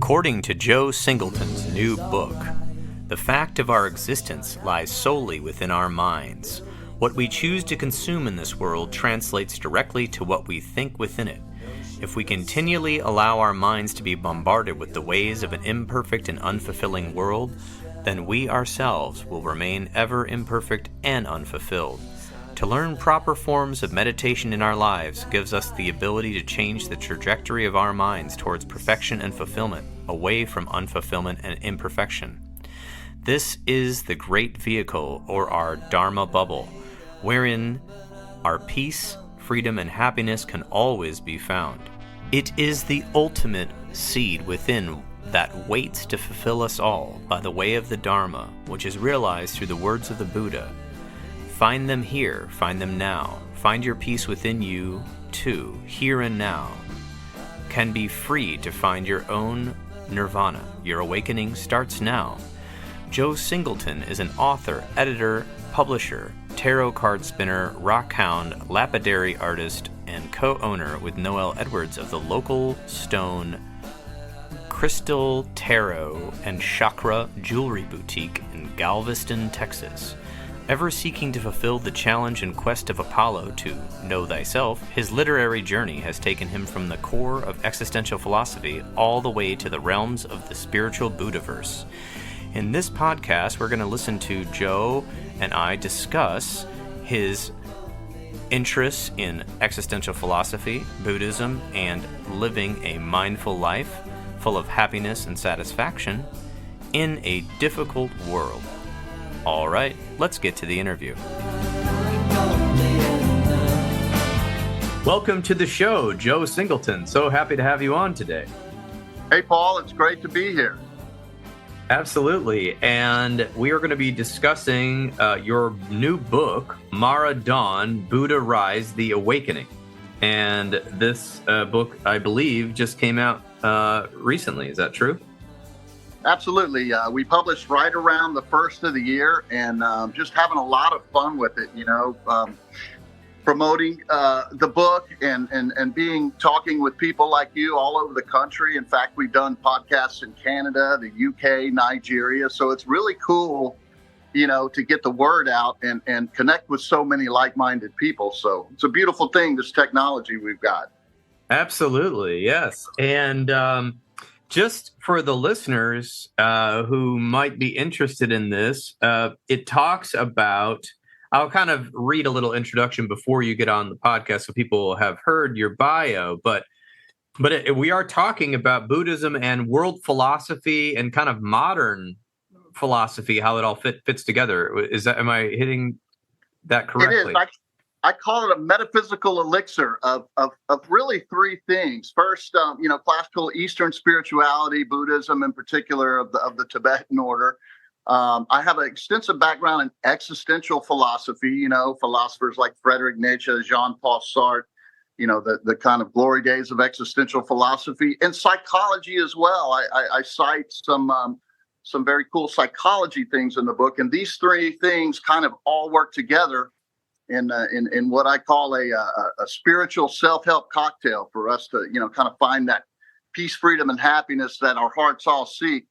According to Joe Singleton's new book, the fact of our existence lies solely within our minds. What we choose to consume in this world translates directly to what we think within it. If we continually allow our minds to be bombarded with the ways of an imperfect and unfulfilling world, then we ourselves will remain ever imperfect and unfulfilled. To learn proper forms of meditation in our lives gives us the ability to change the trajectory of our minds towards perfection and fulfillment, away from unfulfillment and imperfection. This is the great vehicle, or our Dharma bubble, wherein our peace, freedom, and happiness can always be found. It is the ultimate seed within that waits to fulfill us all by the way of the Dharma, which is realized through the words of the Buddha. Find them here, find them now. Find your peace within you, too, here and now. Can be free to find your own nirvana. Your awakening starts now. Joe Singleton is an author, editor, publisher, tarot card spinner, ROCKHOUND, lapidary artist, and co-owner with Noelle Edwards of the local stone crystal, tarot, and chakra jewelry boutique in Galveston, Texas. Ever seeking to fulfill the challenge and quest of Apollo to know thyself, his literary journey has taken him from the core of existential philosophy all the way to the realms of the spiritual Buddhaverse. In this podcast, we're going to listen to Joe and I discuss his interests in existential philosophy, Buddhism, and living a mindful life full of happiness and satisfaction in a difficult world. All right, let's get to the interview. Welcome to the show, Joe Singleton. So happy to have you on today. Hey, Paul, it's great to be here. Absolutely. And we are going to be discussing your new book, Mara Dawn, Buddha Rise, The Awakening. And this book, I believe, just came out recently. Is that true? Absolutely. We published right around the first of the year and just having a lot of fun with it, promoting the book and talking with people like you all over the country. In fact, we've done podcasts in Canada, the UK, Nigeria. So it's really cool, to get the word out and connect with so many like-minded people. So it's a beautiful thing, this technology we've got. Absolutely. Yes. And just for the listeners who might be interested in this, it talks about, I'll kind of read a little introduction before you get on the podcast so people have heard your bio, but we are talking about Buddhism and world philosophy and kind of modern philosophy, how it all fits together. Am I hitting that correctly? It is. I call it a metaphysical elixir of really three things. First, classical Eastern spirituality, Buddhism in particular of the Tibetan order. I have an extensive background in existential philosophy, philosophers like Friedrich Nietzsche, Jean-Paul Sartre, the kind of glory days of existential philosophy, and psychology as well. I cite some very cool psychology things in the book. And these three things kind of all work together in what I call a spiritual self-help cocktail for us to, kind of find that peace, freedom, and happiness that our hearts all seek,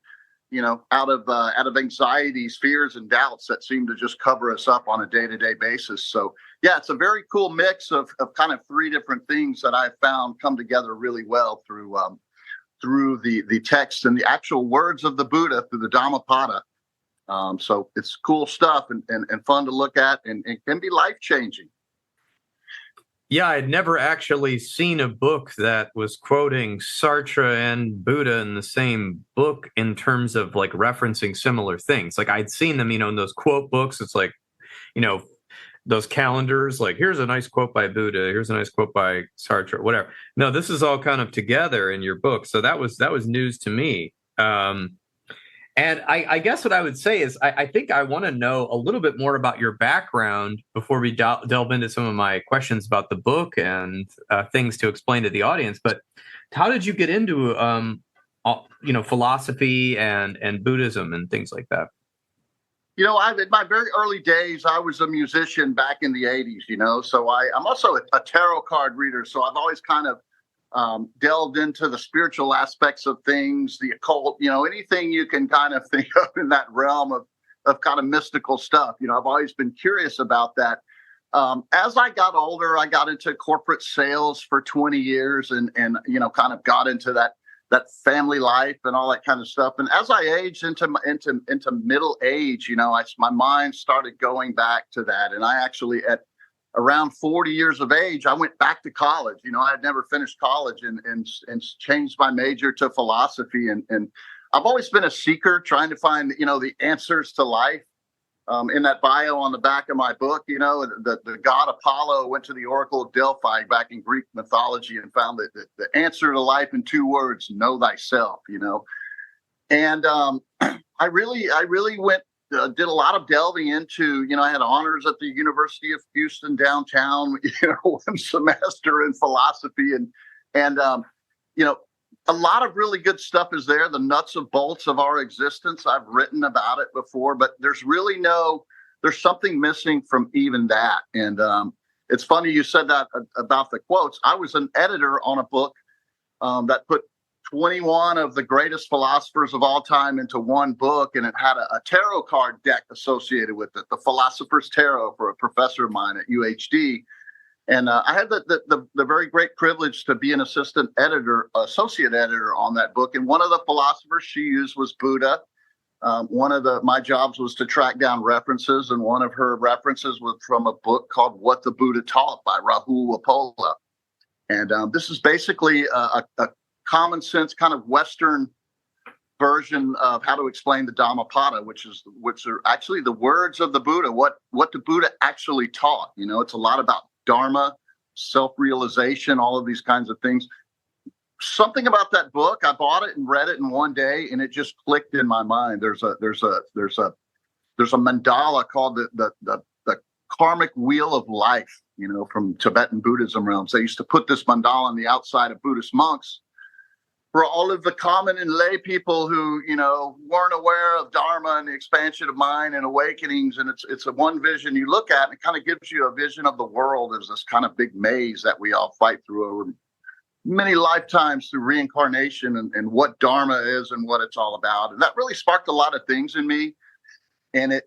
out of anxieties, fears, and doubts that seem to just cover us up on a day-to-day basis. So, yeah, it's a very cool mix of kind of three different things that I've found come together really well through the text and the actual words of the Buddha, through the Dhammapada. So it's cool stuff and fun to look at and can be life-changing. Yeah, I'd never actually seen a book that was quoting Sartre and Buddha in the same book in terms of like referencing similar things. Like I'd seen them, in those quote books. It's like, those calendars, like here's a nice quote by Buddha, here's a nice quote by Sartre, whatever. No, this is all kind of together in your book. So that was news to me. And I guess what I would say is I think I want to know a little bit more about your background before we delve into some of my questions about the book and things to explain to the audience. But how did you get into, philosophy and Buddhism and things like that? In my very early days, I was a musician back in the 80s, so I'm also a tarot card reader. So I've always kind of delved into the spiritual aspects of things, the occult, anything you can kind of think of in that realm of kind of mystical stuff. I've always been curious about that. As I got older, I got into corporate sales for 20 years and kind of got into that family life and all that kind of stuff. And as I aged into middle age, my mind started going back to that. And I actually, at around 40 years of age, I went back to college. I had never finished college and changed my major to philosophy. And I've always been a seeker, trying to find, the answers to life. In that bio on the back of my book, the god Apollo went to the Oracle of Delphi back in Greek mythology and found that the answer to life in 2 words: know thyself. And I really went, did a lot of delving into. I had honors at the University of Houston downtown. 1 semester in philosophy, and a lot of really good stuff is there, the nuts and bolts of our existence. I've written about it before, but there's something missing from even that. And it's funny you said that about the quotes. I was an editor on a book that put 21 of the greatest philosophers of all time into one book, and it had a tarot card deck associated with it, the Philosopher's Tarot, for a professor of mine at UHD. And I had the very great privilege to be an associate editor on that book. And one of the philosophers she used was Buddha. One of my jobs was to track down references, and one of her references was from a book called What the Buddha Taught by Rahul Wapola. And this is basically a common sense kind of Western version of how to explain the Dhammapada, which are actually the words of the Buddha, what the Buddha actually taught. It's a lot about Dharma, self-realization, all of these kinds of things. Something about that book, I bought it and read it in one day, and it just clicked in my mind. There's a mandala called the karmic wheel of life, from Tibetan Buddhism realms. They used to put this mandala on the outside of Buddhist monks for all of the common and lay people who, weren't aware of Dharma and the expansion of mind and awakenings. And it's a one vision you look at, and it kind of gives you a vision of the world as this kind of big maze that we all fight through over many lifetimes through reincarnation and what Dharma is and what it's all about. And that really sparked a lot of things in me. And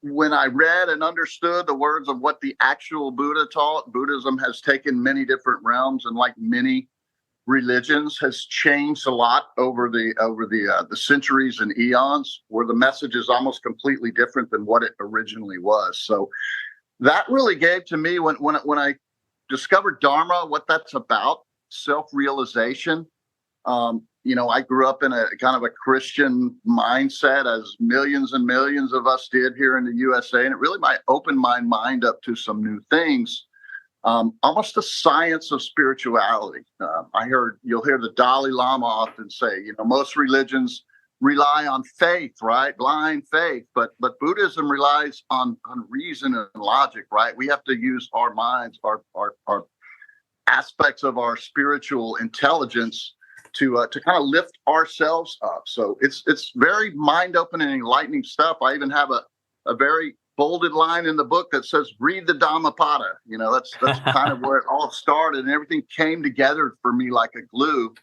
when I read and understood the words of what the actual Buddha taught, Buddhism has taken many different realms, and like many religions, has changed a lot over the centuries and eons, where the message is almost completely different than what it originally was. So that really gave to me, when I discovered Dharma, what that's about, self-realization. I grew up in a kind of a Christian mindset, as millions and millions of us did here in the USA, and it really might open my mind up to some new things. Almost a science of spirituality. You'll hear the Dalai Lama often say, most religions rely on faith, right? Blind faith, but Buddhism relies on reason and logic, right? We have to use our minds, our aspects of our spiritual intelligence to kind of lift ourselves up. So it's very mind-opening and enlightening stuff. I even have a very bolded line in the book that says, read the Dhammapada. That's kind of where it all started, and everything came together for me like a glue.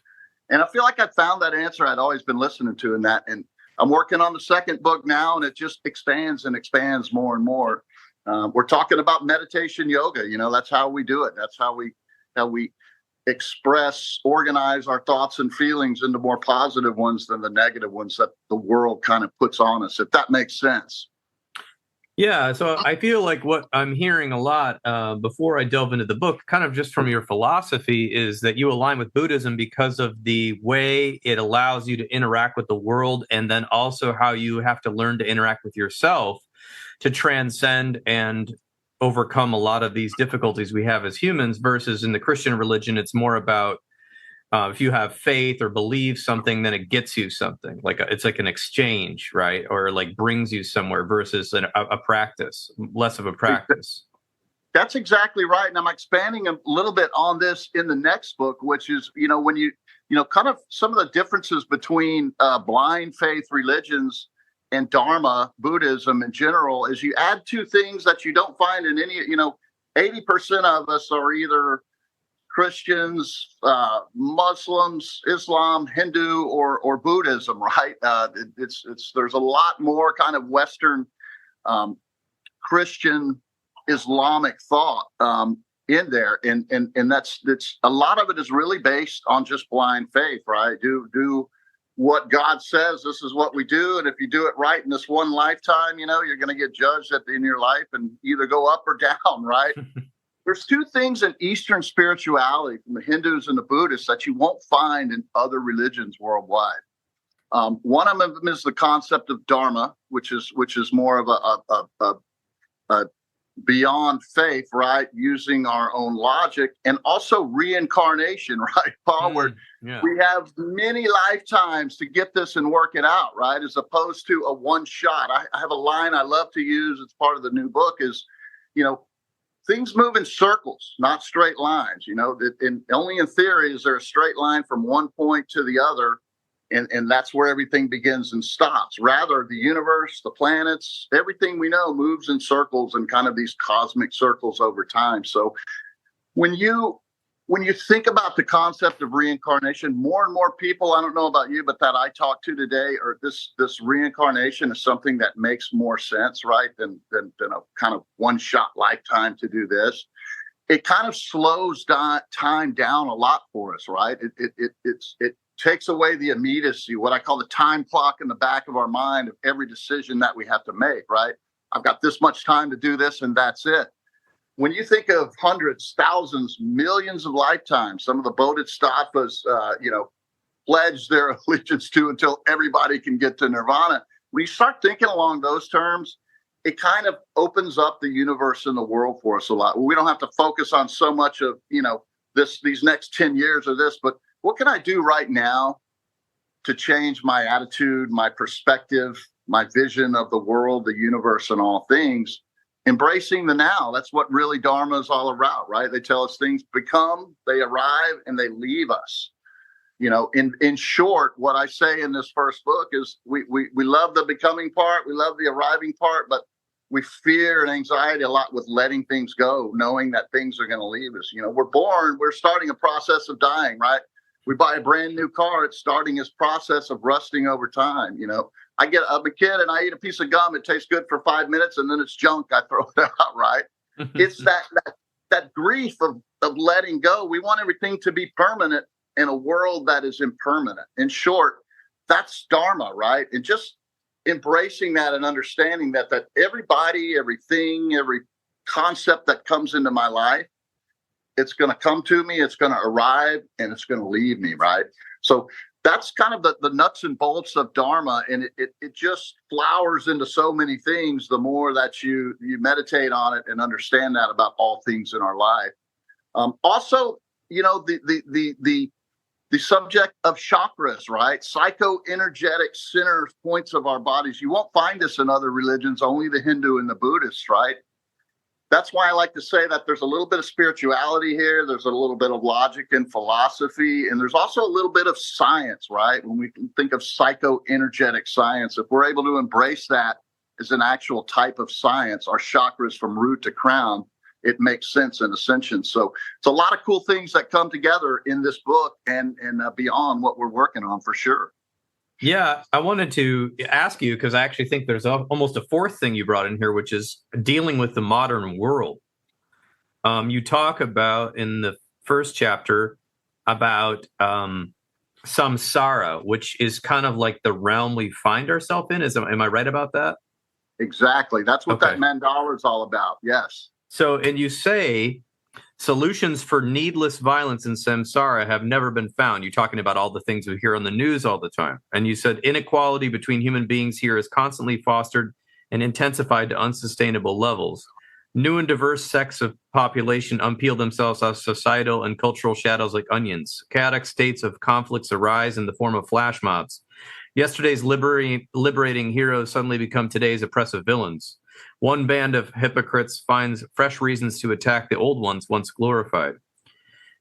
And I feel like I found that answer I'd always been listening to in that. And I'm working on the second book now, and it just expands and expands more and more. We're talking about meditation yoga. That's how we do it. That's how we express, organize our thoughts and feelings into more positive ones than the negative ones that the world kind of puts on us, if that makes sense. Yeah, so I feel like what I'm hearing a lot before I delve into the book, kind of just from your philosophy, is that you align with Buddhism because of the way it allows you to interact with the world, and then also how you have to learn to interact with yourself to transcend and overcome a lot of these difficulties we have as humans, versus in the Christian religion, it's more about if you have faith or believe something, then it gets you something. It's like an exchange, right? Or like brings you somewhere, versus a practice, less of a practice. That's exactly right. And I'm expanding a little bit on this in the next book, which is, when you kind of some of the differences between blind faith religions and Dharma, Buddhism in general, is you add two things that you don't find in any, 80% of us are either Christians, Muslims, Islam, Hindu, or Buddhism, right? There's a lot more kind of Western Christian Islamic thought in there, and that's a lot of it is really based on just blind faith, right? Do what God says. This is what we do, and if you do it right in this one lifetime, you're going to get judged at the end of your life and either go up or down, right? There's two things in Eastern spirituality from the Hindus and the Buddhists that you won't find in other religions worldwide. One of them is the concept of dharma, which is more of a beyond faith, right? Using our own logic, and also reincarnation, right, Paul? We have many lifetimes to get this and work it out, right? As opposed to a one shot. I have a line I love to use. It's part of the new book is, things move in circles, not straight lines. Only in theory is there a straight line from one point to the other, and that's where everything begins and stops. Rather, the universe, the planets, everything we know moves in circles and kind of these cosmic circles over time. So when you think about the concept of reincarnation, more and more people, I don't know about you, but that I talk to today, or this reincarnation is something that makes more sense, right, than a kind of one-shot lifetime to do this. It kind of slows time down a lot for us, right? It takes away the immediacy, what I call the time clock in the back of our mind of every decision that we have to make, right? I've got this much time to do this, and that's it. When you think of hundreds, thousands, millions of lifetimes, some of the Bodhisattvas, pledge their allegiance to until everybody can get to nirvana. When you start thinking along those terms, it kind of opens up the universe and the world for us a lot. We don't have to focus on so much of, these next 10 years or this, but what can I do right now to change my attitude, my perspective, my vision of the world, the universe, and all things? Embracing the now. That's what really Dharma is all about, right? They tell us things become, they arrive, and they leave us. In short, what I say in this first book is we love the becoming part, we love the arriving part, but we fear and anxiety a lot with letting things go, knowing that things are going to leave us. We're born, we're starting a process of dying, right? We buy a brand new car, it's starting this process of rusting over time. I'm a kid and I eat a piece of gum. It tastes good for 5 minutes and then it's junk. I throw it out, right? It's that grief of letting go. We want everything to be permanent in a world that is impermanent. In short, that's Dharma, right? And just embracing that and understanding that everybody, everything, every concept that comes into my life, it's going to come to me, it's going to arrive, and it's going to leave me, right? So that's kind of the nuts and bolts of Dharma, and it just flowers into so many things the more that you meditate on it and understand that about all things in our life. Also, the subject of chakras, right? Psychoenergetic centers, points of our bodies. You won't find this in other religions, only the Hindu and the Buddhist, right? That's why I like to say that there's a little bit of spirituality here. There's a little bit of logic and philosophy, and there's also a little bit of science, right? When we think of psychoenergetic science, if we're able to embrace that as an actual type of science, our chakras from root to crown, it makes sense in Ascension. So it's a lot of cool things that come together in this book and beyond what we're working on for sure. Yeah, I wanted to ask you, because I actually think there's almost a fourth thing you brought in here, which is dealing with the modern world. You talk about in the first chapter about samsara, which is kind of like the realm we find ourselves in. Am I right about that? Exactly. That's what that mandala is all about. Yes. So, and you say solutions for needless violence in samsara have never been found. You're talking about all the things we hear on the news all the time. And you said inequality between human beings here is constantly fostered and intensified to unsustainable levels. New and diverse sects of population unpeel themselves off societal and cultural shadows like onions. Chaotic states of conflicts arise in the form of flash mobs. Yesterday's liberating heroes suddenly become today's oppressive villains. One band of hypocrites finds fresh reasons to attack the old ones once glorified.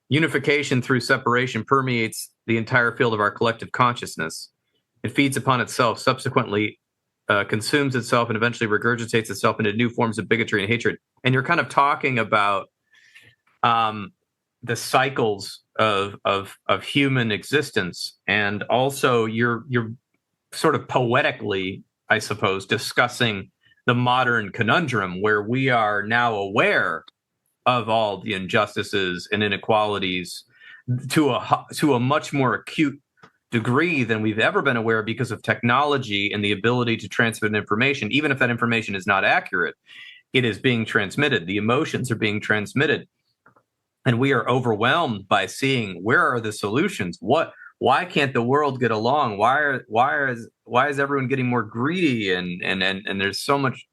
Unification through separation permeates the entire field of our collective consciousness. It feeds upon itself, subsequently consumes itself, and eventually regurgitates itself into new forms of bigotry and hatred. And you're kind of talking about the cycles of human existence, and also you're sort of poetically, I suppose, discussing the modern conundrum where we are now aware of all the injustices and inequalities to a much more acute degree than we've ever been aware, because of technology and the ability to transmit information. Even if that information is not accurate, it is being transmitted. The emotions are being transmitted. And we are overwhelmed by seeing, where are the solutions? Why can't the world get along? Why is everyone getting more greedy, and there's so much,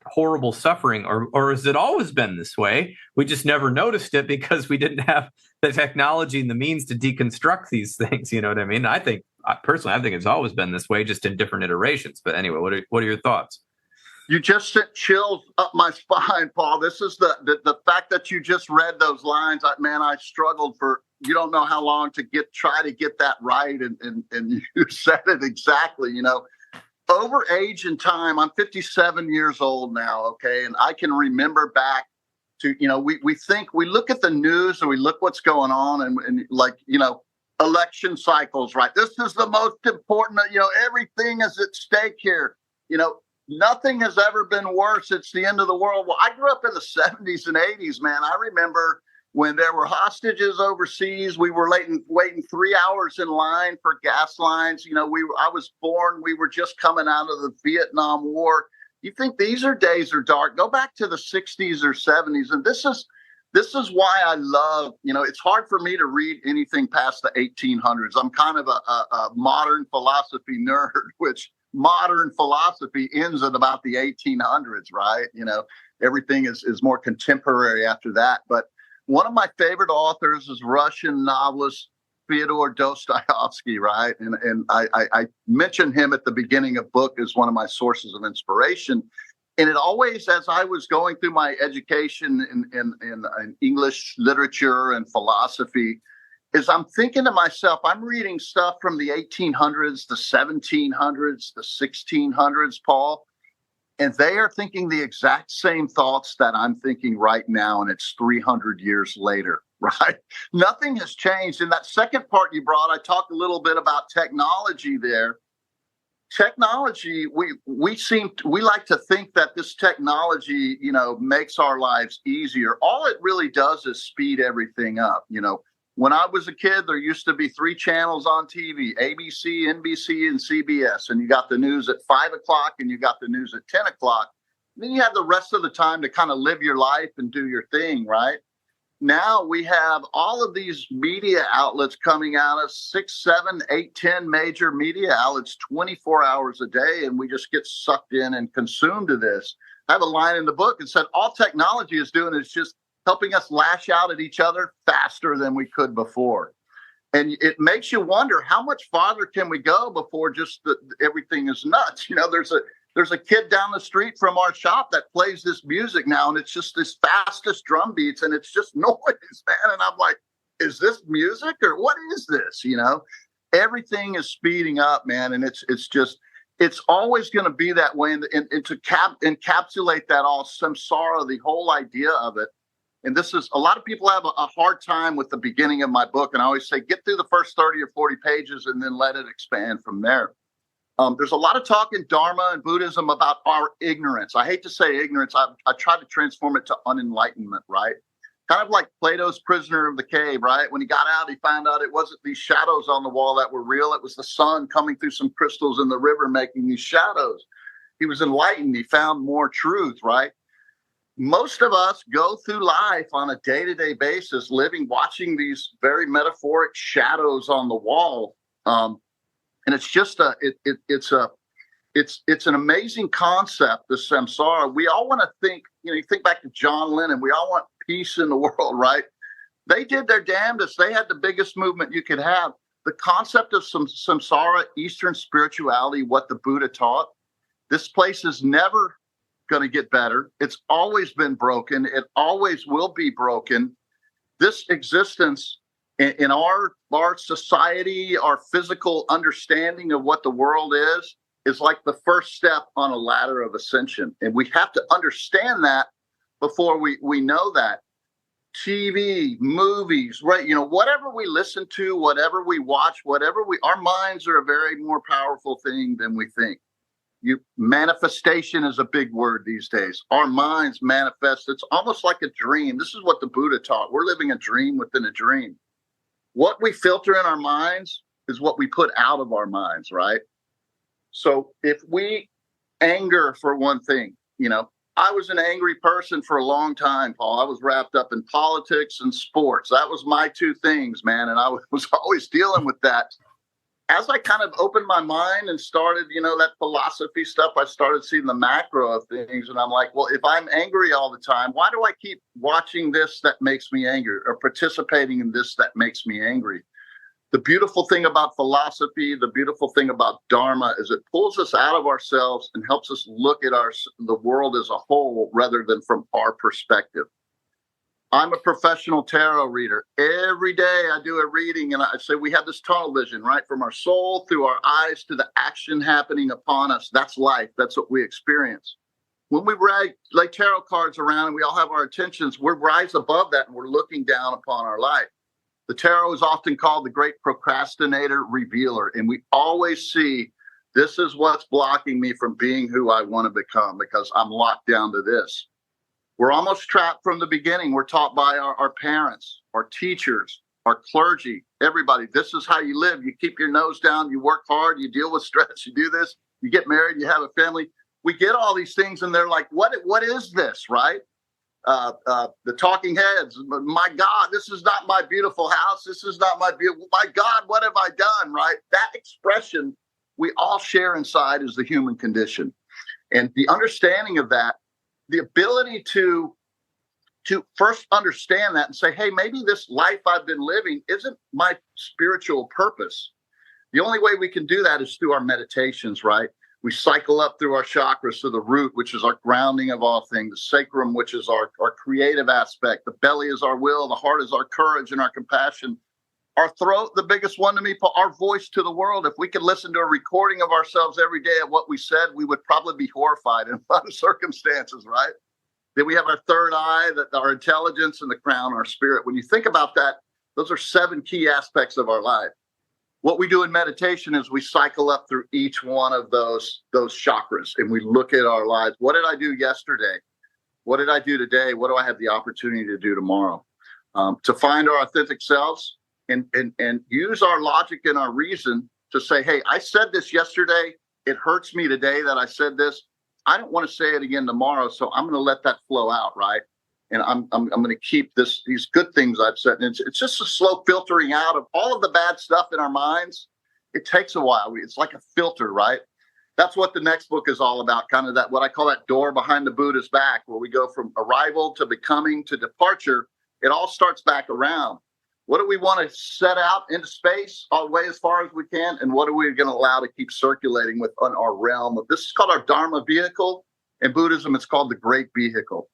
horrible suffering? Or has it always been this way? We just never noticed it because we didn't have the technology and the means to deconstruct these things. You know what I mean? I think it's always been this way, just in different iterations. But anyway, what are your thoughts? You just sent chills up my spine, Paul. This is the fact that you just read those lines. I struggled for, you don't know how long to try to get that right. And you said it exactly, over age and time. I'm 57 years old now. Okay. And I can remember back to, we look at the news and we look what's going on and election cycles, right? This is the most important, everything is at stake here. Nothing has ever been worse. It's the end of the world. Well, I grew up in the 70s and 80s, man. I remember when there were hostages overseas. We were waiting 3 hours in line for gas lines. I was born. We were just coming out of the Vietnam War. You think these days are dark? Go back to the 60s or 70s. And this is why I love, it's hard for me to read anything past the 1800s. I'm kind of a modern philosophy nerd, which modern philosophy ends at about the 1800s, right? Everything is more contemporary after that. But one of my favorite authors is Russian novelist Fyodor Dostoevsky, right? And I mentioned him at the beginning of book as one of my sources of inspiration. And it always, as I was going through my education in English literature and philosophy, is I'm thinking to myself, I'm reading stuff from the 1800s, the 1700s, the 1600s, Paul, and they are thinking the exact same thoughts that I'm thinking right now, and it's 300 years later, right? Nothing has changed. In that second part you brought, I talked a little bit about technology there. Technology, we like to think that this technology, makes our lives easier. All it really does is speed everything up, When I was a kid, there used to be 3 channels on TV, ABC, NBC, and CBS. And you got the news at 5 o'clock and you got the news at 10 o'clock. And then you have the rest of the time to kind of live your life and do your thing, right? Now we have all of these media outlets coming at us, 6, 7, 8, 10 major media outlets, 24 hours a day. And we just get sucked in and consumed to this. I have a line in the book that said, all technology is doing is just helping us lash out at each other faster than we could before. And it makes you wonder, how much farther can we go before just everything is nuts? There's a kid down the street from our shop that plays this music now, and it's just this fastest drum beats, and it's just noise, man. And I'm like, is this music or what is this? Everything is speeding up, man. And it's always going to be that way. And to encapsulate that all, samsara, the whole idea of it. And this is, a lot of people have a hard time with the beginning of my book. And I always say, get through the first 30 or 40 pages and then let it expand from there. There's a lot of talk in Dharma and Buddhism about our ignorance. I hate to say ignorance. I try to transform it to unenlightenment, right? Kind of like Plato's prisoner of the cave, right? When he got out, he found out it wasn't these shadows on the wall that were real. It was the sun coming through some crystals in the river making these shadows. He was enlightened. He found more truth, right? Most of us go through life on a day-to-day basis, watching these very metaphoric shadows on the wall. And it's just it's an amazing concept, the samsara. We all want to think, you think back to John Lennon, we all want peace in the world, right? They did their damnedest. They had the biggest movement you could have. The concept of samsara, Eastern spirituality, what the Buddha taught, this place is never going to get better. It's always been broken. It always will be broken. This existence in our society, our physical understanding of what the world is like the first step on a ladder of ascension. And we have to understand that before we know that. TV, movies, right? Whatever we listen to, whatever we watch, our minds are a very more powerful thing than we think. Manifestation is a big word these days. Our minds manifest. It's almost like a dream. This is what the Buddha taught. We're living a dream within a dream. What we filter in our minds is what we put out of our minds, right? So if we anger, for one thing, I was an angry person for a long time, Paul. I was wrapped up in politics and sports. That was my two things, man. And I was always dealing with that. As I kind of opened my mind and started, that philosophy stuff, I started seeing the macro of things. And I'm like, well, if I'm angry all the time, why do I keep watching this that makes me angry or participating in this that makes me angry? The beautiful thing about philosophy, the beautiful thing about Dharma is it pulls us out of ourselves and helps us look at the world as a whole rather than from our perspective. I'm a professional tarot reader. Every day I do a reading and I say we have this tunnel vision, right? From our soul through our eyes to the action happening upon us. That's life. That's what we experience. When we lay tarot cards around and we all have our intentions, we're rise above that and we're looking down upon our life. The tarot is often called the great procrastinator revealer. And we always see this is what's blocking me from being who I want to become because I'm locked down to this. We're almost trapped from the beginning. We're taught by our parents, our teachers, our clergy, everybody. This is how you live. You keep your nose down. You work hard. You deal with stress. You do this. You get married. You have a family. We get all these things and they're like, what is this, right? The talking heads. My God, this is not my beautiful house. This is not my God, what have I done, right? That expression we all share inside is the human condition. And the understanding of that, the ability to first understand that and say, hey, maybe this life I've been living isn't my spiritual purpose. The only way we can do that is through our meditations, right? We cycle up through our chakras to the root, which is our grounding of all things, the sacrum, which is our creative aspect. The belly is our will. The heart is our courage and our compassion. Our throat, the biggest one to me, our voice to the world. If we could listen to a recording of ourselves every day of what we said, we would probably be horrified in a lot of circumstances, right? Then we have our third eye, our intelligence, and the crown, our spirit. When you think about that, those are 7 key aspects of our life. What we do in meditation is we cycle up through each one of those chakras and we look at our lives. What did I do yesterday? What did I do today? What do I have the opportunity to do tomorrow? To find our authentic selves and use our logic and our reason to say, hey, I said this yesterday. It hurts me today that I said this. I don't want to say it again tomorrow, so I'm going to let that flow out, right? And I'm going to keep these good things I've said. And it's just a slow filtering out of all of the bad stuff in our minds. It takes a while. It's like a filter, right? That's what the next book is all about. Kind of that, what I call that door behind the Buddha's back, where we go from arrival to becoming to departure. It all starts back around. What do we want to set out into space all the way as far as we can? And what are we going to allow to keep circulating within our realm? This is called our Dharma vehicle. In Buddhism, it's called the Great Vehicle.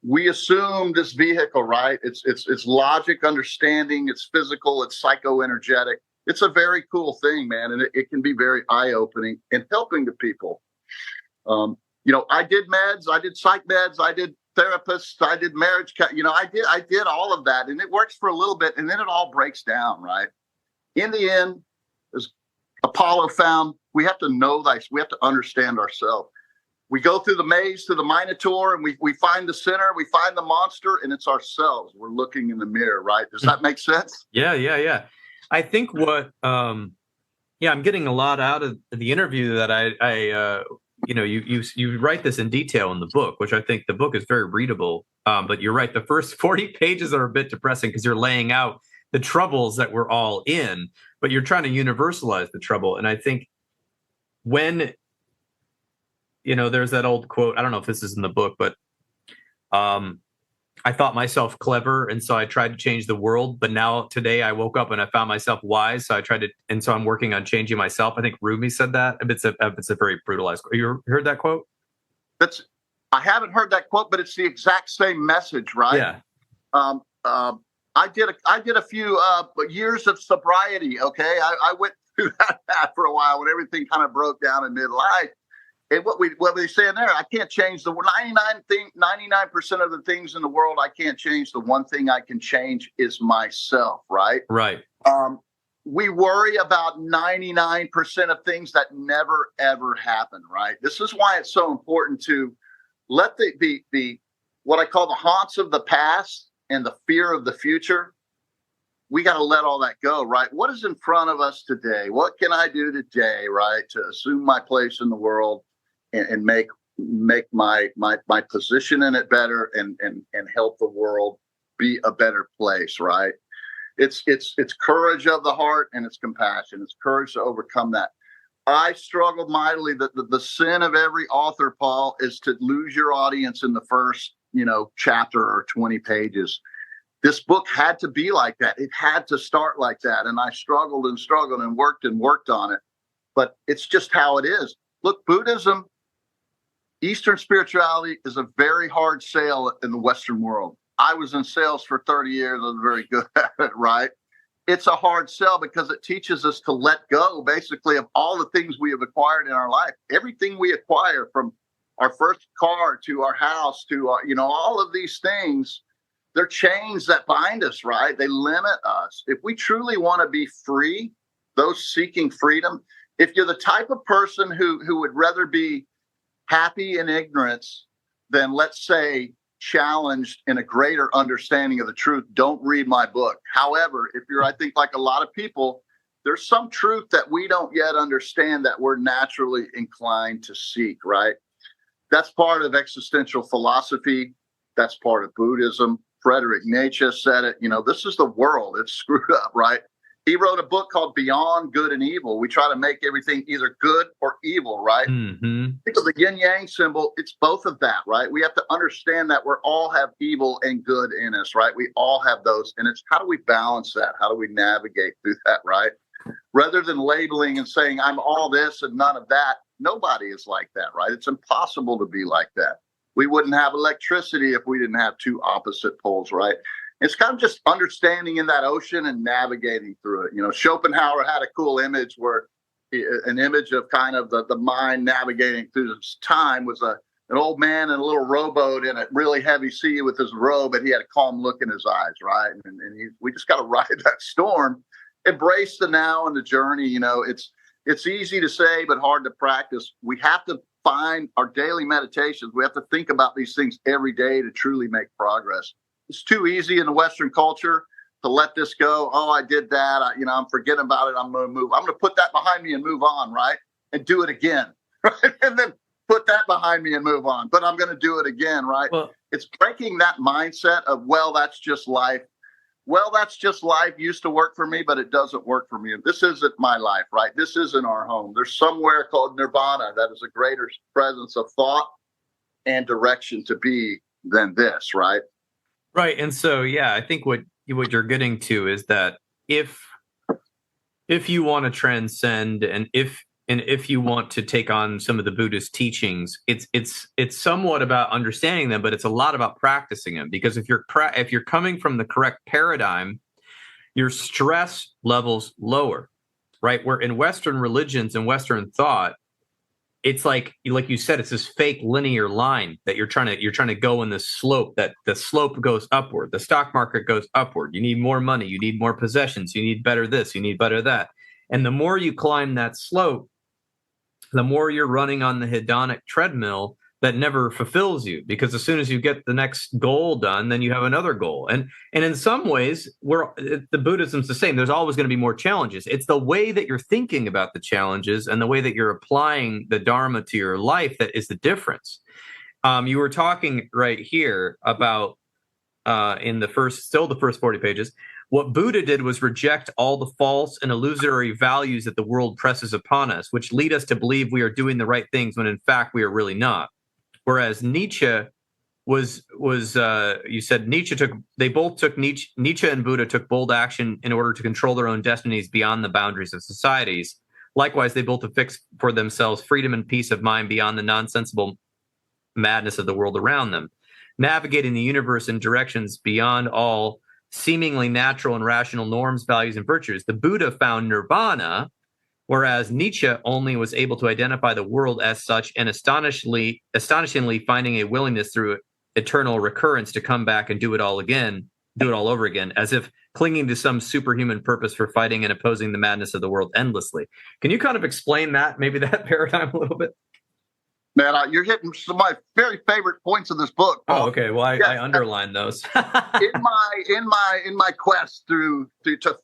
We assume this vehicle, right? It's logic, understanding, it's physical, it's psychoenergetic. It's a very cool thing, man. And it can be very eye-opening and helping to people. I did meds, I did psych meds, I did therapists, I did marriage. I did all of that and it works for a little bit and then it all breaks down, right? In the end, as Apollo found, we have to know this. We have to understand ourselves. We go through the maze to the Minotaur and we find the center, we find the monster, and it's ourselves. We're looking in the mirror, right? Does that make sense? Yeah. I think I'm getting a lot out of the interview that you write this in detail in the book, which I think the book is very readable. But you're right. The first 40 pages are a bit depressing because you're laying out the troubles that we're all in, but you're trying to universalize the trouble. And I think when there's that old quote, I don't know if this is in the book, but I thought myself clever, and so I tried to change the world. But now today I woke up and I found myself wise, so so I'm working on changing myself. I think Rumi said that. It's a very brutalized quote. You heard that quote? I haven't heard that quote, but it's the exact same message, right? Yeah. I did a few years of sobriety. Okay, I went through that for a while when everything kind of broke down in midlife. And what we say in there, I can't change the 99% of the things in the world I can't change. The one thing I can change is myself, right? Right. We worry about 99% of things that never, ever happen, right? This is why it's so important to let the what I call the haunts of the past and the fear of the future. We got to let all that go, right? What is in front of us today? What can I do today, right, to assume my place in the world and make my position in it better and help the world be a better place, right? It's courage of the heart, and it's compassion. It's courage to overcome that. I struggled mightily that the sin of every author, Paul, is to lose your audience in the first, chapter or 20 pages. This book had to be like that. It had to start like that. And I struggled and worked on it. But it's just how it is. Look, Buddhism, Eastern spirituality is a very hard sale in the Western world. I was in sales for 30 years. I was very good at it, right? It's a hard sell because it teaches us to let go, basically, of all the things we have acquired in our life. Everything we acquire, from our first car to our house to, all of these things, they're chains that bind us, right? They limit us. If we truly want to be free, those seeking freedom, if you're the type of person who would rather be happy in ignorance than, let's say, challenged in a greater understanding of the truth, don't read my book. However, if you're, I think, like a lot of people, there's some truth that we don't yet understand that we're naturally inclined to seek, right? That's part of existential philosophy. That's part of Buddhism. Friedrich Nietzsche said it, this is the world. It's screwed up, right? He wrote a book called Beyond Good and Evil. We try to make everything either good or evil, right? Mm-hmm. Think of the yin yang symbol. It's both of that, right? We have to understand that we all have evil and good in us, right? We all have those. And it's how do we balance that? How do we navigate through that, right? Rather than labeling and saying, I'm all this and none of that. Nobody is like that, right? It's impossible to be like that. We wouldn't have electricity if we didn't have two opposite poles, right? It's kind of just understanding in that ocean and navigating through it. Schopenhauer had a cool image where an image of kind of the mind navigating through this time was an old man in a little rowboat in a really heavy sea with his robe, and he had a calm look in his eyes, right? And we just got to ride that storm, embrace the now and the journey. It's easy to say, but hard to practice. We have to find our daily meditations. We have to think about these things every day to truly make progress. It's too easy in the Western culture to let this go. Oh, I did that. I'm forgetting about it. I'm going to move. I'm going to put that behind me and move on, right? And do it again, right? And then put that behind me and move on. But I'm going to do it again, right? Well, it's breaking that mindset of, well, that's just life. Well, that's just life. Used to work for me, but it doesn't work for me. This isn't my life, right? This isn't our home. There's somewhere called nirvana that is a greater presence of thought and direction to be than this, right? Right. And so, yeah, I think what you're getting to is that if you want to transcend and if you want to take on some of the Buddhist teachings, it's somewhat about understanding them, but it's a lot about practicing them. Because if you're coming from the correct paradigm, your stress levels lower, right? Where in Western religions and Western thought, it's like you said, it's this fake linear line that you're trying to go in this slope, that the slope goes upward. The stock market goes upward. You need more money. You need more possessions. You need better this. You need better that. And the more you climb that slope, the more you're running on the hedonic treadmill that never fulfills you, because as soon as you get the next goal done, then you have another goal. And in some ways, the Buddhism's the same. There's always going to be more challenges. It's the way that you're thinking about the challenges and the way that you're applying the Dharma to your life that is the difference. You were talking right here about in the first 40 pages, what Buddha did was reject all the false and illusory values that the world presses upon us, which lead us to believe we are doing the right things when in fact we are really not. Whereas Nietzsche you said Nietzsche and Buddha took bold action in order to control their own destinies beyond the boundaries of societies. Likewise, they both affixed for themselves freedom and peace of mind beyond the nonsensible madness of the world around them, navigating the universe in directions beyond all seemingly natural and rational norms, values, and virtues. The Buddha found nirvana whereas Nietzsche only was able to identify the world as such, and astonishingly finding a willingness through eternal recurrence to come back and do it all over again, as if clinging to some superhuman purpose for fighting and opposing the madness of the world endlessly. Can you kind of explain that, maybe that paradigm a little bit? Man, you're hitting some of my very favorite points in this book, Paul. Oh, okay. Well, I underlined those. in my quest to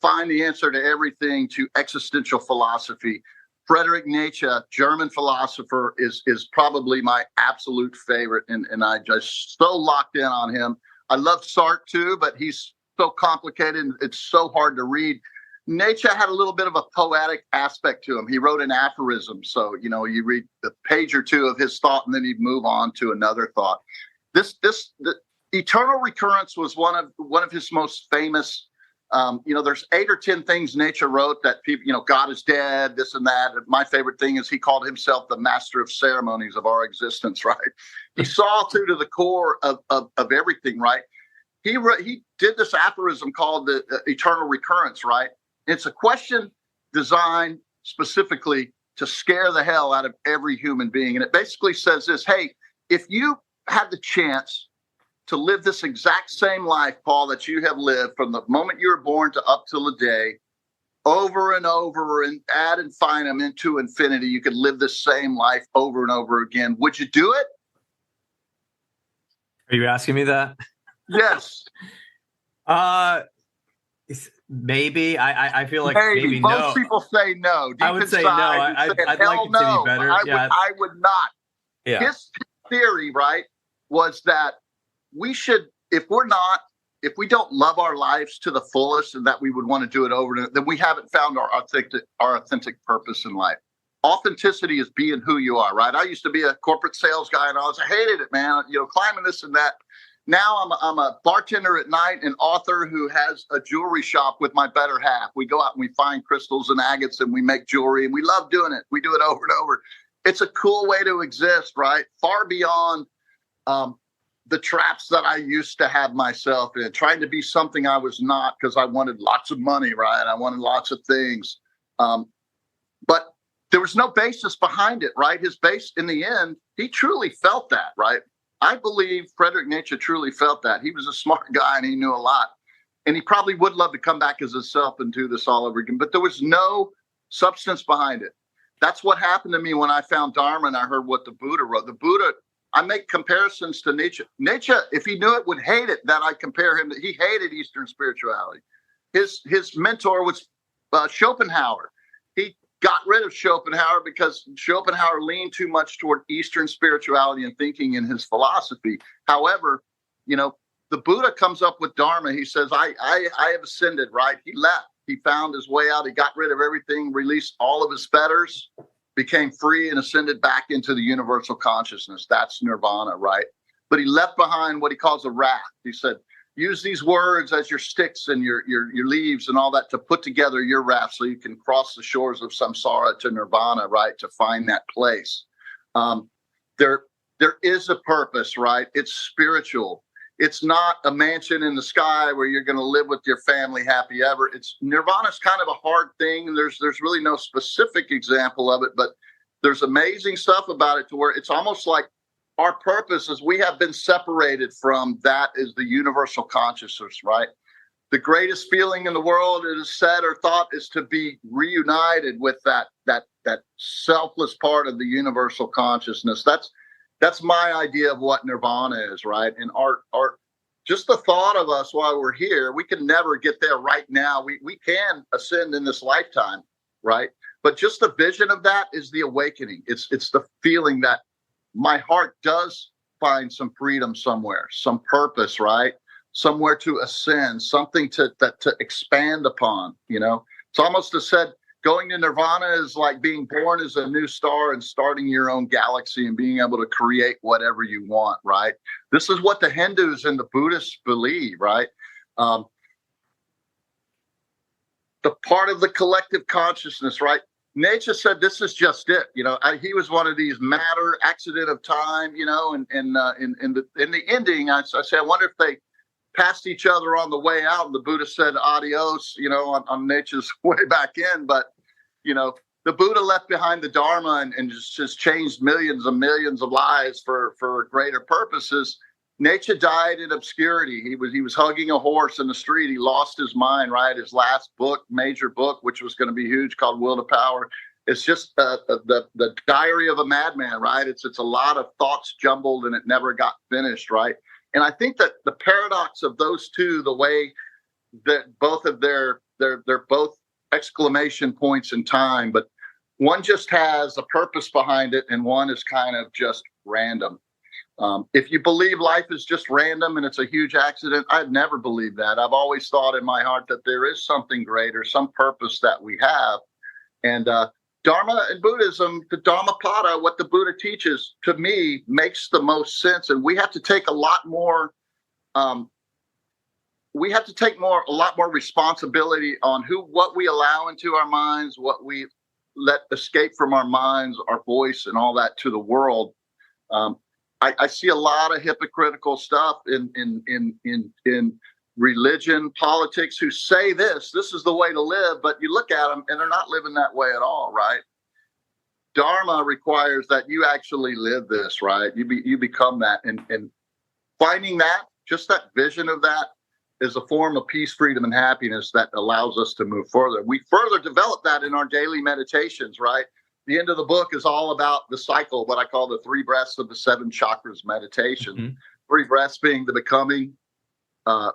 find the answer to everything, to existential philosophy, Friedrich Nietzsche, German philosopher, is probably my absolute favorite, and I just so locked in on him. I love Sartre too, but he's so complicated and it's so hard to read. Nietzsche had a little bit of a poetic aspect to him. He wrote an aphorism. So, you read a page or two of his thought and then he'd move on to another thought. The eternal recurrence was one of his most famous, there's 8 or 10 things Nietzsche wrote that people, God is dead, this and that. My favorite thing is he called himself the master of ceremonies of our existence, right? He saw through to the core of everything, right? He did this aphorism called the eternal recurrence, right? It's a question designed specifically to scare the hell out of every human being. And it basically says this: hey, if you had the chance to live this exact same life, Paul, that you have lived from the moment you were born to up till the day, over and over and ad infinitum into infinity, you could live the same life over and over again. Would you do it? Are you asking me that? Yes. Maybe. I feel like maybe Most no. people say no. I would say no. I'd like it to be better. I would not. Yeah. His theory, right, was that we should, if we don't love our lives to the fullest and that we would want to do it over and over, then we haven't found our authentic purpose in life. Authenticity is being who you are, right? I used to be a corporate sales guy and I hated it, man. Climbing this and that. Now I'm a bartender at night, an author who has a jewelry shop with my better half. We go out and we find crystals and agates and we make jewelry and we love doing it. We do it over and over. It's a cool way to exist, right? Far beyond the traps that I used to have myself in, trying to be something I was not because I wanted lots of money, right? I wanted lots of things. But there was no basis behind it, right? His base, in the end, he truly felt that, right? I believe Friedrich Nietzsche truly felt that. He was a smart guy and he knew a lot. And he probably would love to come back as himself and do this all over again. But there was no substance behind it. That's what happened to me when I found Dharma and I heard what the Buddha wrote. The Buddha, I make comparisons to Nietzsche. Nietzsche, if he knew it, would hate it that I compare him to. He hated Eastern spirituality. His mentor was Schopenhauer. He got rid of Schopenhauer because Schopenhauer leaned too much toward Eastern spirituality and thinking in his philosophy. However, the Buddha comes up with Dharma. He says, I have ascended, right? He left. He found his way out. He got rid of everything, released all of his fetters, became free and ascended back into the universal consciousness. That's nirvana, right? But he left behind what he calls a raft. He said, use these words as your sticks and your leaves and all that to put together your raft so you can cross the shores of samsara to nirvana, right? To find that place. There is a purpose, right? It's spiritual. It's not a mansion in the sky where you're going to live with your family happy ever. Nirvana's kind of a hard thing. And there's really no specific example of it, but there's amazing stuff about it to where it's almost like our purpose is we have been separated from that is the universal consciousness, right? The greatest feeling in the world, it is said or thought, is to be reunited with that selfless part of the universal consciousness. That's my idea of what nirvana is, right? And our just the thought of us while we're here, we can never get there right now. We can ascend in this lifetime, right? But just the vision of that is the awakening. It's the feeling that my heart does find some freedom somewhere, some purpose, right? Somewhere to ascend, something to expand upon, It's almost as said, going to nirvana is like being born as a new star and starting your own galaxy and being able to create whatever you want, right? This is what the Hindus and the Buddhists believe, right? The part of the collective consciousness, right? Nietzsche said this is just it. He was one of these matter, accident of time, and in the ending, I say, I wonder if they passed each other on the way out, and the Buddha said adios, on Nietzsche's way back in. But the Buddha left behind the Dharma and just changed millions and millions of lives for greater purposes. Nietzsche died in obscurity. He was hugging a horse in the street. He lost his mind, right? His last book, major book, which was going to be huge, called Will to Power. It's just the diary of a madman, right? It's a lot of thoughts jumbled and it never got finished, right? And I think that the paradox of those two, the way that both of they're both exclamation points in time, but one just has a purpose behind it and one is kind of just random. If you believe life is just random and it's a huge accident, I've never believed that. I've always thought in my heart that there is something greater, some purpose that we have. And Dharma and Buddhism, the Dhammapada, what the Buddha teaches, to me, makes the most sense. And we have to take a lot more responsibility on what we allow into our minds, what we let escape from our minds, our voice, and all that to the world. I see a lot of hypocritical stuff in religion, politics, who say this is the way to live, but you look at them and they're not living that way at all, right? Dharma requires that you actually live this, right? You become that, and finding that, just that vision of that, is a form of peace, freedom, and happiness that allows us to move further. We further develop that in our daily meditations, right? The end of the book is all about the cycle, what I call the 3 breaths of the 7 chakras meditation. Mm-hmm. 3 breaths being the becoming,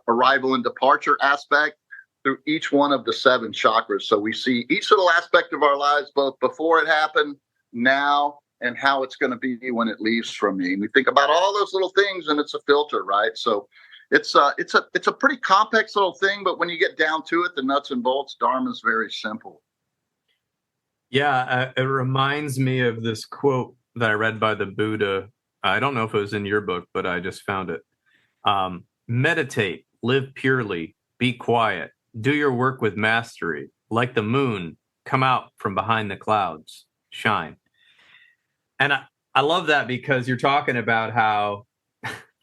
arrival and departure aspect through each one of the 7 chakras. So we see each little aspect of our lives, both before it happened, now, and how it's going to be when it leaves from me. And we think about all those little things, and it's a filter, right? So it's a pretty complex little thing, but when you get down to it, the nuts and bolts, Dharma is very simple. Yeah, it reminds me of this quote that I read by the Buddha. I don't know if it was in your book, but I just found it. Meditate, live purely, be quiet, do your work with mastery. Like the moon, come out from behind the clouds, shine. And I love that, because you're talking about how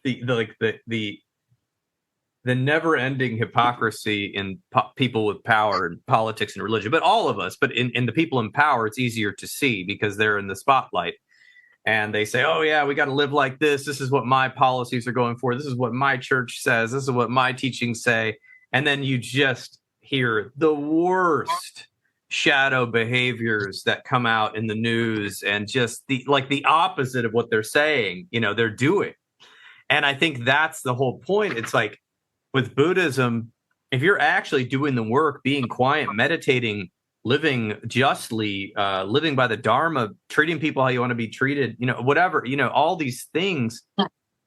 the never-ending hypocrisy in people with power and politics and religion, but all of us, but in the people in power, it's easier to see because they're in the spotlight. And they say, oh, yeah, we got to live like this. This is what my policies are going for. This is what my church says. This is what my teachings say. And then you just hear the worst shadow behaviors that come out in the news, and just the opposite of what they're saying, they're doing. And I think that's the whole point. It's like with Buddhism, if you're actually doing the work, being quiet, meditating, living justly, living by the Dharma, treating people how you want to be treated, whatever, all these things,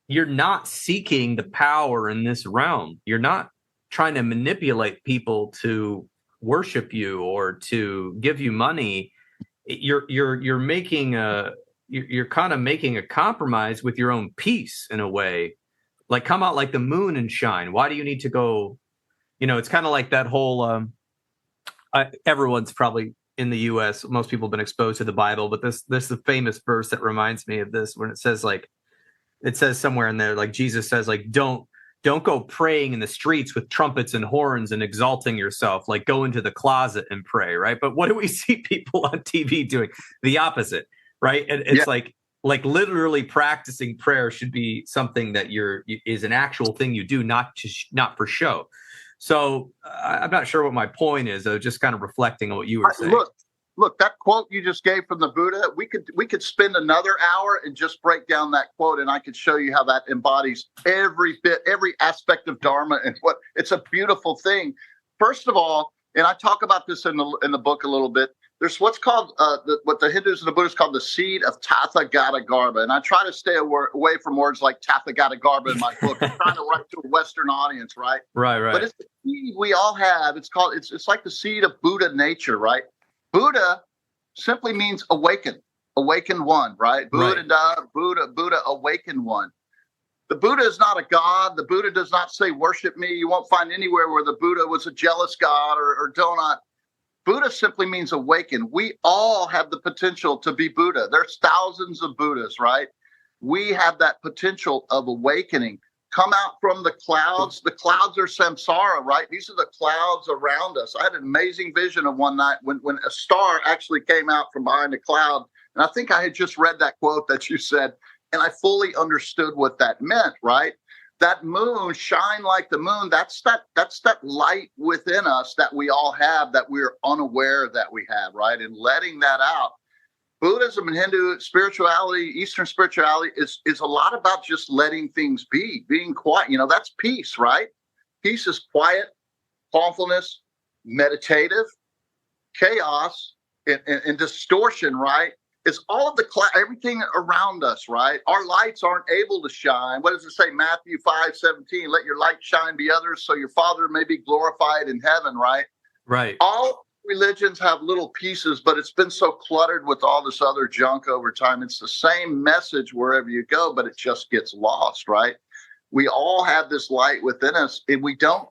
you're not seeking the power in this realm. You're not trying to manipulate people to worship you or to give you money. You're making you're kind of making a compromise with your own peace in a way. Like, come out like the moon and shine. Why do you need to go? It's kind of like that whole. Everyone's probably in the U.S. Most people have been exposed to the Bible, but this is a famous verse that reminds me of this, when it says somewhere in there, like Jesus says, like, don't go praying in the streets with trumpets and horns and exalting yourself. Like, go into the closet and pray, right? But what do we see people on TV doing? The opposite, right? And it's like literally practicing prayer should be something that is an actual thing you do, not for show. So I'm not sure what my point is. I was just kind of reflecting on what you were saying. Look, that quote you just gave from the Buddha, we could spend another hour and just break down that quote, and I could show you how that embodies every aspect of Dharma, and what it's a beautiful thing. First of all, and I talk about this in the book a little bit, there's what's called what the Hindus and the Buddhists call the seed of Tathagata Garbha, and I try to stay away from words like Tathagata Garbha in my book. I'm trying to write to a Western audience, right? Right. But it's the seed we all have. It's like the seed of Buddha nature, right? Buddha simply means awaken one, right? Buddha, awaken one. The Buddha is not a god. The Buddha does not say, worship me. You won't find anywhere where the Buddha was a jealous god or donut. Buddha simply means awaken. We all have the potential to be Buddha. There's thousands of Buddhas, right? We have that potential of awakening. come out from the clouds. The clouds are samsara, right? These are the clouds around us. I had an amazing vision of one night when a star actually came out from behind a cloud. And I think I had just read that quote that you said, and I fully understood what that meant, right? That moon, shine like the moon, that's that light within us that we all have that we're unaware that we have, right? And letting that out. Buddhism and Hindu spirituality, Eastern spirituality is a lot about just letting things be, being quiet. You know, that's peace, right? Peace is quiet, calmfulness, meditative, chaos, and distortion, right? It's all of the everything around us, right? Our lights aren't able to shine. What does it say? Matthew 5:17, let your light shine be others so your Father may be glorified in heaven, right? Right. All religions have little pieces, but it's been so cluttered with all this other junk over time. It's the same message wherever you go, but it just gets lost, right? We all have this light within us, and we don't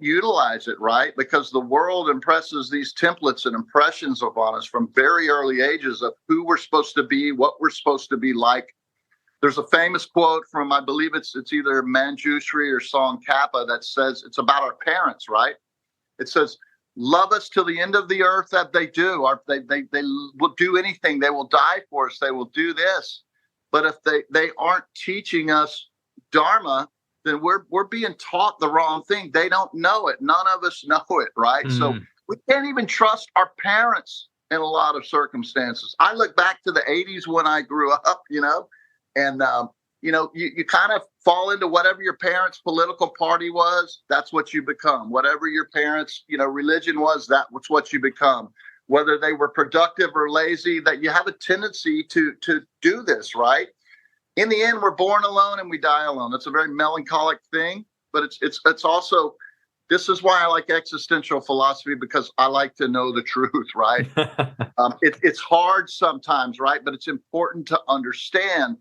utilize it, right? Because the world impresses these templates and impressions upon us from very early ages of who we're supposed to be, what we're supposed to be like. There's a famous quote from, I believe it's either Manjushri or Tsongkhapa that says, it's about our parents, right? It says, love us till the end of the earth that they do. They will do anything. They will die for us. They will do this. But if they aren't teaching us Dharma, then we're being taught the wrong thing. They don't know it. None of us know it, right? So we can't even trust our parents in a lot of circumstances. I look back to the 80s when I grew up, you know, and, you kind of fall into whatever your parents' political party was, that's what you become. Whatever your parents', religion was, that's what you become. Whether they were productive or lazy, that you have a tendency to do this, right? In the end, we're born alone and we die alone. It's a very melancholic thing, but it's also, this is why I like existential philosophy, because I like to know the truth, right? It's hard sometimes, right? But it's important to understand.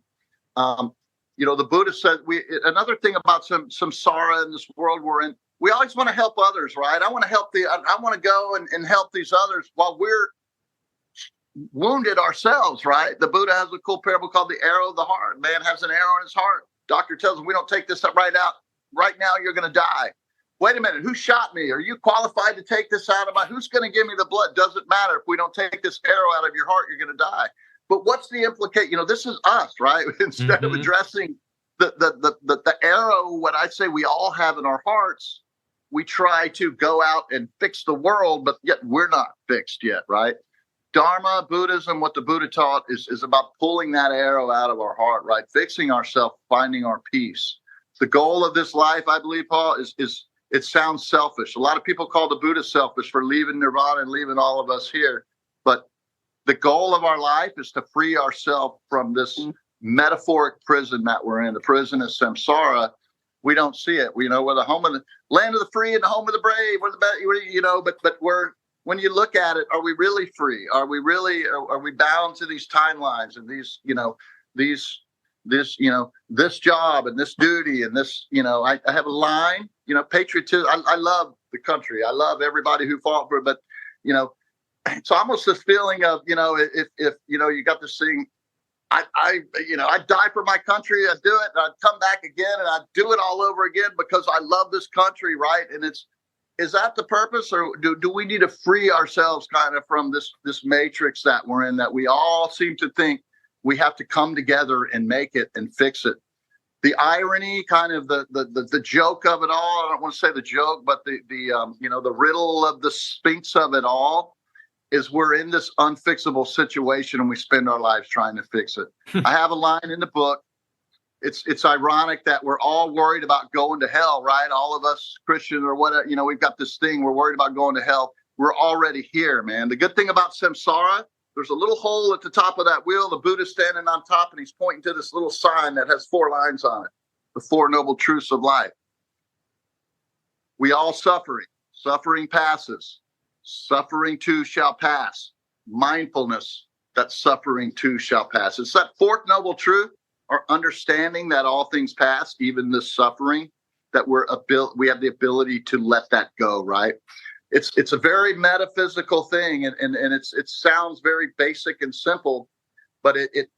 The Buddha said, another thing about samsara in this world we're in, we always want to help others, right? I want to go and help these others while we're wounded ourselves, right? The Buddha has a cool parable called the arrow of the heart. Man has an arrow in his heart. Doctor tells him, we don't take this up right now, you're going to die. Wait a minute, who shot me? Are you qualified to take this out of who's going to give me the blood? Doesn't matter. If we don't take this arrow out of your heart, you're going to die. But what's the implication? This is us, right? Instead of addressing the arrow, what I say we all have in our hearts, we try to go out and fix the world, but yet we're not fixed yet, right? Dharma, Buddhism, what the Buddha taught is about pulling that arrow out of our heart, right? Fixing ourselves, finding our peace. The goal of this life, I believe, Paul, is it sounds selfish. A lot of people call the Buddha selfish for leaving nirvana and leaving all of us here. But the goal of our life is to free ourselves from this metaphoric prison that we're in. The prison is samsara. We don't see it. We're the home of the land of the free and the home of the brave. We're the best, but when you look at it, are we really free? Are we bound to these timelines and this job and this duty and this, I have a line, patriotism. I love the country. I love everybody who fought for it, but, it's almost this feeling of, if you got this thing, I'd die for my country. I'd do it. And I'd come back again and I'd do it all over again because I love this country. Right. And is that the purpose, or do we need to free ourselves kind of from this matrix that we're in, that we all seem to think we have to come together and make it and fix it? The irony, kind of the joke of it all. I don't want to say the joke, but the riddle of the Sphinx of it all is we're in this unfixable situation and we spend our lives trying to fix it. I have a line in the book. It's ironic that we're all worried about going to hell, right? All of us Christians or whatever, we've got this thing. We're worried about going to hell. We're already here, man. The good thing about samsara, there's a little hole at the top of that wheel. The Buddha's standing on top and he's pointing to this little sign that has 4 lines on it. The 4 noble truths of life. We all suffering. Suffering passes. Suffering too shall pass. Mindfulness that suffering too shall pass. It's that 4th noble truth, or understanding that all things pass, even the suffering, that we have the ability to let that go, right? It's a very metaphysical thing, and it sounds very basic and simple, but it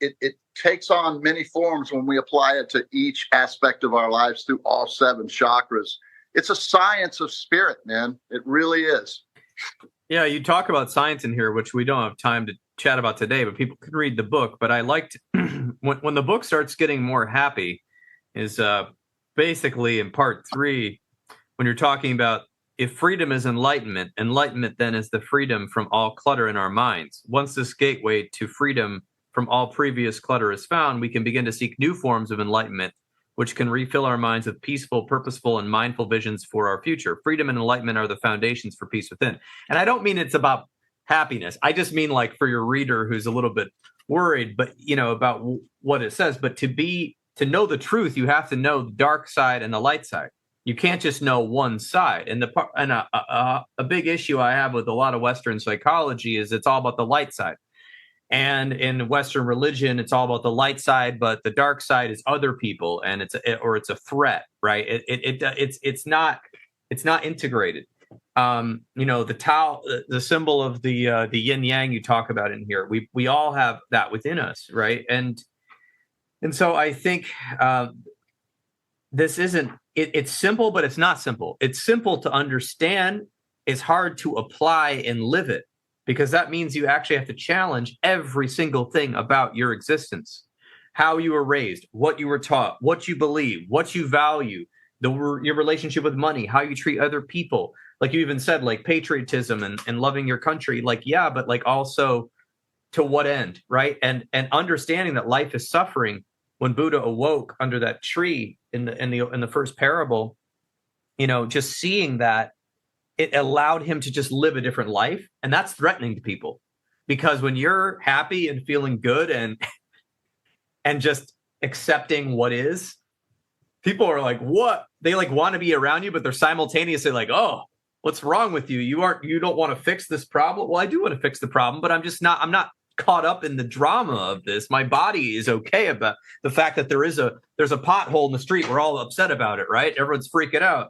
takes on many forms when we apply it to each aspect of our lives through all 7 chakras. It's a science of spirit, man. It really is. Yeah, you talk about science in here, which we don't have time to chat about today, but people can read the book. But I liked when the book starts getting more happy is basically in part 3, when you're talking about if freedom is enlightenment, enlightenment then is the freedom from all clutter in our minds. Once this gateway to freedom from all previous clutter is found, we can begin to seek new forms of enlightenment, which can refill our minds with peaceful, purposeful, and mindful visions for our future. Freedom and enlightenment are the foundations for peace within. And I don't mean it's about happiness. I just mean like for your reader who's a little bit worried, but about what it says. But to know the truth, you have to know the dark side and the light side. You can't just know one side. And a big issue I have with a lot of Western psychology is it's all about the light side. And in Western religion, it's all about the light side, but the dark side is other people, and it's a threat, right? It's not integrated. The Tao, the symbol of the yin yang you talk about in here, we all have that within us, right? And so I think this isn't. It's simple, but it's not simple. It's simple to understand. It's hard to apply and live it, because that means you actually have to challenge every single thing about your existence, how you were raised, what you were taught, what you believe, what you value, your relationship with money, how you treat other people. Like you even said, like patriotism and loving your country, like, yeah, but like also to what end, right? And understanding that life is suffering. When Buddha awoke under that tree in the first parable, just seeing that, it allowed him to just live a different life. And that's threatening to people, because when you're happy and feeling good and just accepting what is, people are like, what? They like want to be around you, but they're simultaneously like, oh, what's wrong with you? You don't want to fix this problem. Well, I do want to fix the problem, but I'm not caught up in the drama of this. My body is okay about the fact that there's a pothole in the street. We're all upset about it, right? Everyone's freaking out.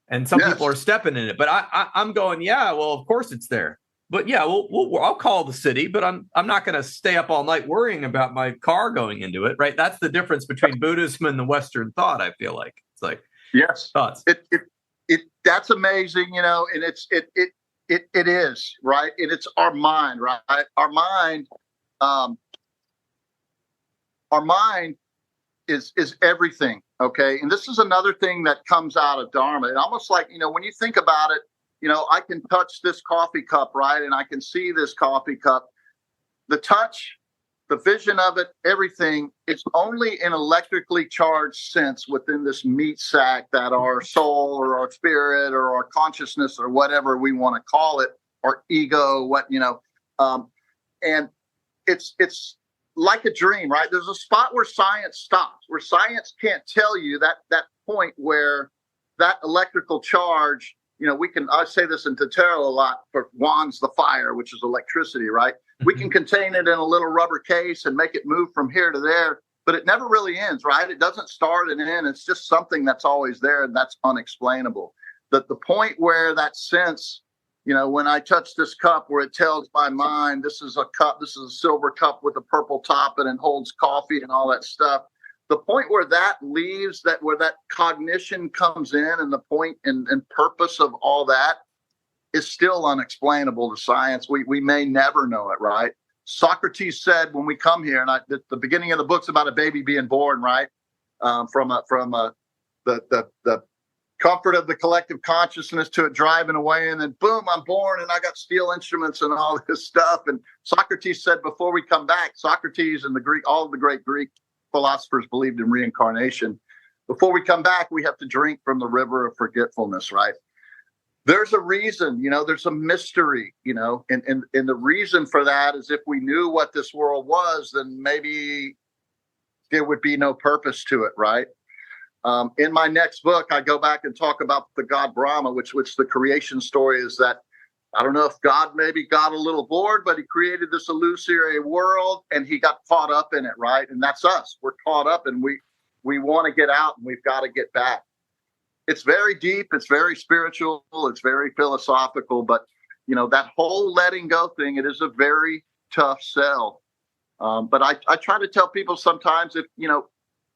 And some people are stepping in it, but I'm going, yeah, well, of course it's there. But yeah, I'll call the city, but I'm not going to stay up all night worrying about my car going into it, right? That's the difference between Buddhism and the Western thought. I feel like it's like, yes, thoughts. That's amazing, and it is right, and it's our mind, right? Our mind is everything. Okay. And this is another thing that comes out of Dharma. And almost like, when you think about it, I can touch this coffee cup, right? And I can see this coffee cup. The touch, the vision of it, everything, it's only an electrically charged sense within this meat sack that our soul or our spirit or our consciousness or whatever we want to call it, our ego, and it's like a dream, right? There's a spot where science stops, where science can't tell you that point where that electrical charge, I say this in Totero a lot, for wands the fire, which is electricity, right? Mm-hmm. We can contain it in a little rubber case and make it move from here to there, but it never really ends, right? It doesn't start and end. It's just something that's always there, and that's unexplainable. The point where that sense, when I touch this cup, where it tells my mind, this is a cup, this is a silver cup with a purple top, and it holds coffee and all that stuff. The point where that leaves, where that cognition comes in, and the point and purpose of all that is still unexplainable to science. We may never know it, right? Socrates said when we come here, and the beginning of the book's about a baby being born, right? From the comfort of the collective consciousness to it driving away, and then boom, I'm born and I got steel instruments and all this stuff. And Socrates said, before we come back, Socrates and all of the great Greek philosophers believed in reincarnation. Before we come back, we have to drink from the river of forgetfulness, right? There's a reason, there's a mystery, and the reason for that is if we knew what this world was, then maybe there would be no purpose to it, right? In my next book, I go back and talk about the god Brahma, which the creation story is that, I don't know if God maybe got a little bored, but he created this illusory world and he got caught up in it, right? And that's us. We're caught up and we want to get out and we've got to get back. It's very deep. It's very spiritual. It's very philosophical. But, that whole letting go thing, it is a very tough sell. But I try to tell people sometimes, if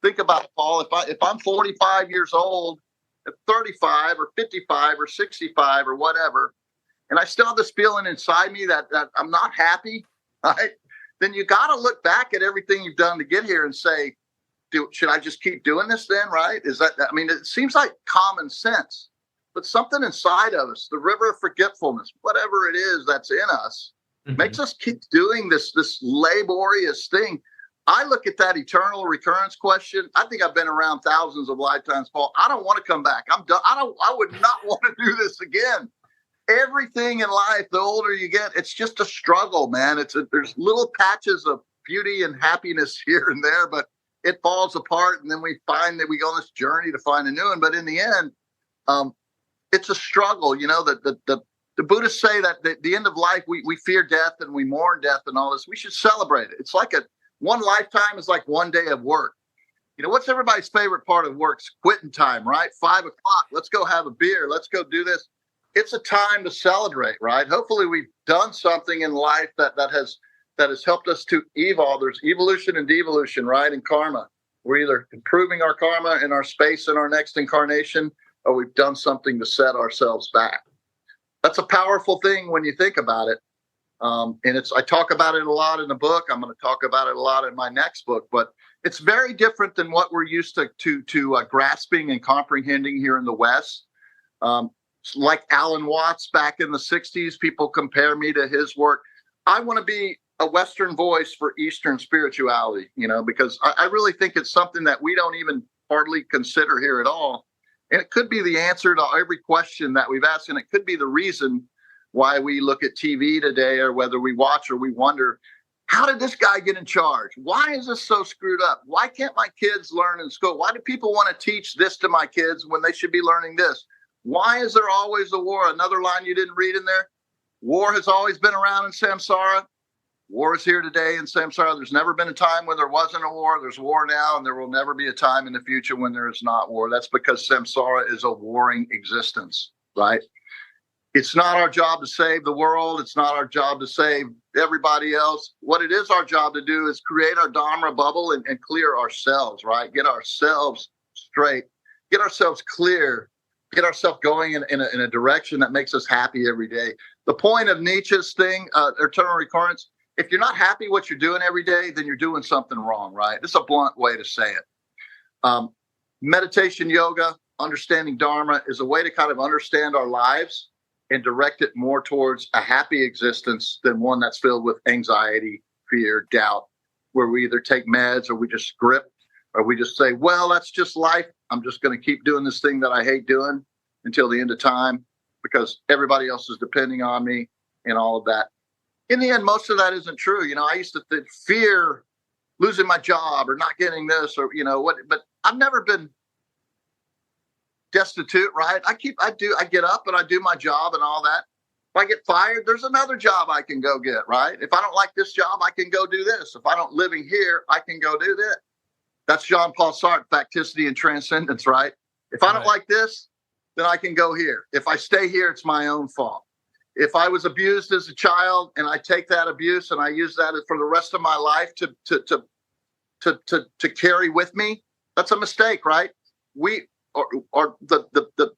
think about it, Paul. If I'm 45 years old, at 35 or 55 or 65 or whatever, and I still have this feeling inside me that I'm not happy, right? Then you got to look back at everything you've done to get here and say, should I just keep doing this then, right? I mean, it seems like common sense, but something inside of us, the river of forgetfulness, whatever it is that's in us, makes us keep doing this laborious thing. I look at that eternal recurrence question. I think I've been around thousands of lifetimes, Paul. I don't want to come back. I'm done. I would not want to do this again. Everything in life, the older you get, it's just a struggle, man. There's little patches of beauty and happiness here and there, but it falls apart. And then we find that we go on this journey to find a new one. But in the end, it's a struggle. The Buddhists say that the end of life, we fear death and we mourn death and all this. We should celebrate it. It's like one lifetime is like one day of work. What's everybody's favorite part of work? It's quitting time, right? 5 o'clock. Let's go have a beer. Let's go do this. It's a time to celebrate, right? Hopefully we've done something in life that has helped us to evolve. There's evolution and devolution, right? And karma. We're either improving our karma in our space in our next incarnation, or we've done something to set ourselves back. That's a powerful thing when you think about it. And I talk about it a lot in the book. I'm going to talk about it a lot in my next book, but it's very different than what we're used to grasping and comprehending here in the West. Like Alan Watts back in the 60s, people compare me to his work. I want to be a Western voice for Eastern spirituality, because I really think it's something that we don't even hardly consider here at all. And it could be the answer to every question that we've asked. And it could be the reason why we look at TV today, or whether we watch or we wonder, how did this guy get in charge? Why is this so screwed up? Why can't my kids learn in school? Why do people want to teach this to my kids when they should be learning this? Why is there always a war? Another line you didn't read in there. War has always been around in samsara. War is here today in samsara. There's never been a time when there wasn't a war. There's war now, and there will never be a time in the future when there is not war. That's because samsara is a warring existence, right? It's not our job to save the world. It's not our job to save everybody else. What it is our job to do is create our Dharma bubble and clear ourselves, right? Get ourselves straight, get ourselves clear, get ourselves going in a direction that makes us happy every day. The point of Nietzsche's thing, eternal recurrence, if you're not happy what you're doing every day, then you're doing something wrong, right? It's a blunt way to say it. Meditation, yoga, understanding Dharma is a way to kind of understand our lives and direct it more towards a happy existence than one that's filled with anxiety, fear, doubt, where we either take meds or we just grip, or we just say, well, that's just life. I'm just going to keep doing this thing that I hate doing until the end of time because everybody else is depending on me and all of that. In the end, most of that isn't true. I used to fear losing my job or not getting this or, but I've never been destitute, right? I get up and I do my job and all that. If I get fired, there's another job I can go get, right? If I don't like this job, I can go do this. If I don't living here, I can go do this. That's Jean-Paul Sartre, Facticity and Transcendence, right? If I don't like this, then I can go here. If I stay here, it's my own fault. If I was abused as a child and I take that abuse and I use that for the rest of my life to carry with me, that's a mistake, right? The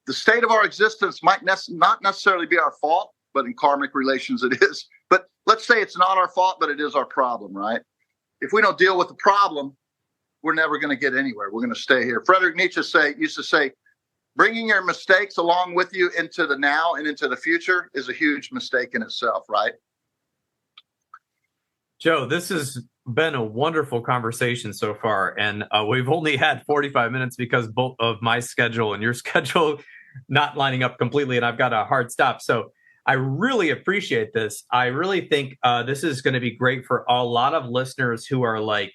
state of our existence might not necessarily be our fault, but in karmic relations it is. But let's say it's not our fault, but it is our problem, right? If we don't deal with the problem, we're never going to get anywhere. We're going to stay here. Friedrich Nietzsche used to say, bringing your mistakes along with you into the now and into the future is a huge mistake in itself, right? Joe, this has been a wonderful conversation so far, and we've only had 45 minutes because both of my schedule and your schedule not lining up completely, and I've got a hard stop. So I really appreciate this. I really think this is going to be great for a lot of listeners who are like,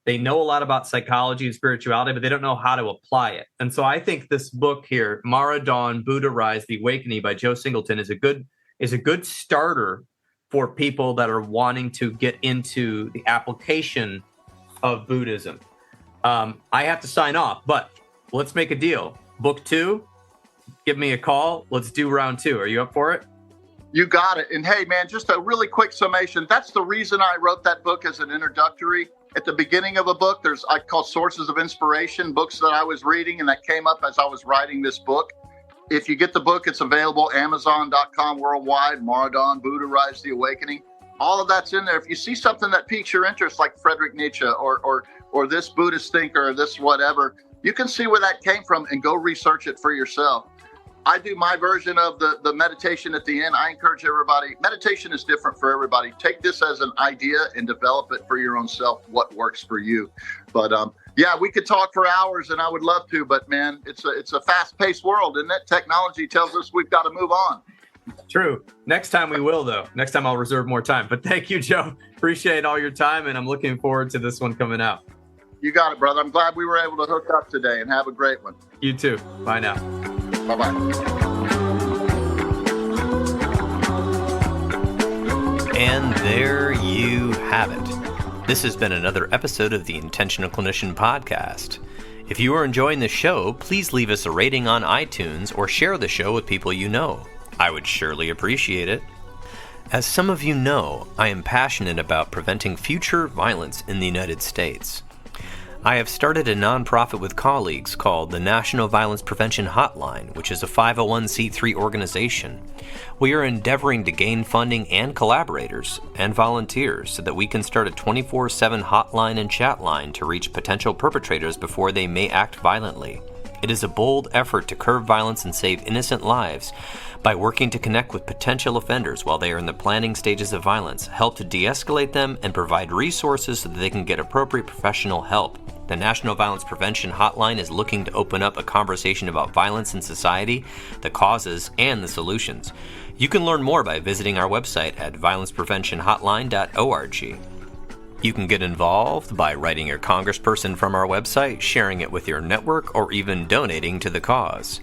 they know a lot about psychology and spirituality, but they don't know how to apply it. And so I think this book here, Mara Dawn, Buddha Rise, The Awakening by Joe Singleton is a good starter for people that are wanting to get into the application of Buddhism. I have to sign off, but let's make a deal. Book 2, give me a call. Let's do round 2. Are you up for it? You got it. And hey, man, just a really quick summation. That's the reason I wrote that book as an introductory. At the beginning of a book, I call sources of inspiration, books that I was reading and that came up as I was writing this book. If you get the book, it's available, Amazon.com worldwide, Maradon, Buddha, Rise the Awakening. All of that's in there. If you see something that piques your interest, like Friedrich Nietzsche or this Buddhist thinker or this whatever, you can see where that came from and go research it for yourself. I do my version of the meditation at the end. I encourage everybody, meditation is different for everybody. Take this as an idea and develop it for your own self, what works for you. But yeah, we could talk for hours and I would love to, but man, it's a fast-paced world, and that technology tells us we've got to move on. True. Next time we will, though. Next time I'll reserve more time. But thank you, Joe. Appreciate all your time, and I'm looking forward to this one coming out. You got it, brother. I'm glad we were able to hook up today, and have a great one. You too. Bye now. Bye-bye. And there you have it. This has been another episode of the Intentional Clinician podcast. If you are enjoying the show, please leave us a rating on iTunes or share the show with people you know. I would surely appreciate it. As some of you know, I am passionate about preventing future violence in the United States. I have started a nonprofit with colleagues called the National Violence Prevention Hotline, which is a 501c3 organization. We are endeavoring to gain funding and collaborators and volunteers so that we can start a 24/7 hotline and chat line to reach potential perpetrators before they may act violently. It is a bold effort to curb violence and save innocent lives by working to connect with potential offenders while they are in the planning stages of violence, help to de-escalate them, and provide resources so that they can get appropriate professional help. The National Violence Prevention Hotline is looking to open up a conversation about violence in society, the causes, and the solutions. You can learn more by visiting our website at violencepreventionhotline.org. You can get involved by writing your congressperson from our website, sharing it with your network, or even donating to the cause.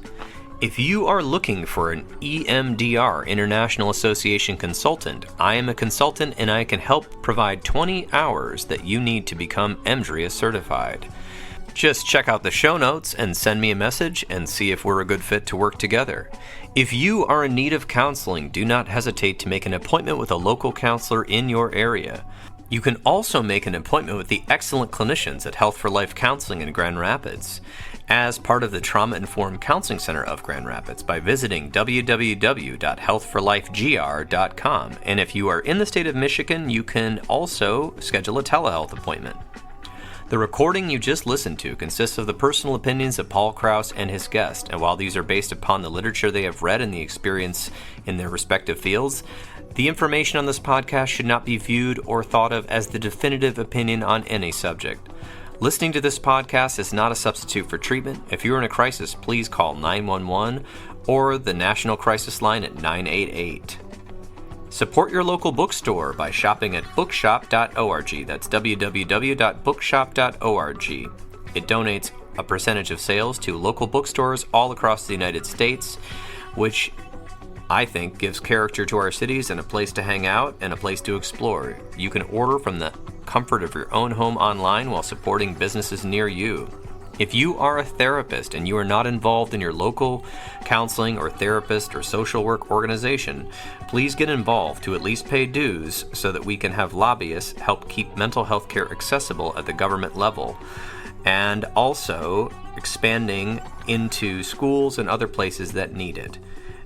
If you are looking for an EMDR International Association consultant, I am a consultant and I can help provide 20 hours that you need to become EMDRIA certified. Just check out the show notes and send me a message and see if we're a good fit to work together. If you are in need of counseling, do not hesitate to make an appointment with a local counselor in your area. You can also make an appointment with the excellent clinicians at Health for Life Counseling in Grand Rapids as part of the Trauma Informed Counseling Center of Grand Rapids by visiting www.healthforlifegr.com. And if you are in the state of Michigan, you can also schedule a telehealth appointment. The recording you just listened to consists of the personal opinions of Paul Krauss and his guest, and while these are based upon the literature they have read and the experience in their respective fields, the information on this podcast should not be viewed or thought of as the definitive opinion on any subject. Listening to this podcast is not a substitute for treatment. If you're in a crisis, please call 911 or the National Crisis Line at 988. Support your local bookstore by shopping at bookshop.org. That's www.bookshop.org. It donates a percentage of sales to local bookstores all across the United States, which I think gives character to our cities and a place to hang out and a place to explore. You can order from the comfort of your own home online while supporting businesses near you. If you are a therapist and you are not involved in your local counseling or therapist or social work organization, please get involved to at least pay dues so that we can have lobbyists help keep mental health care accessible at the government level, and also expanding into schools and other places that need it.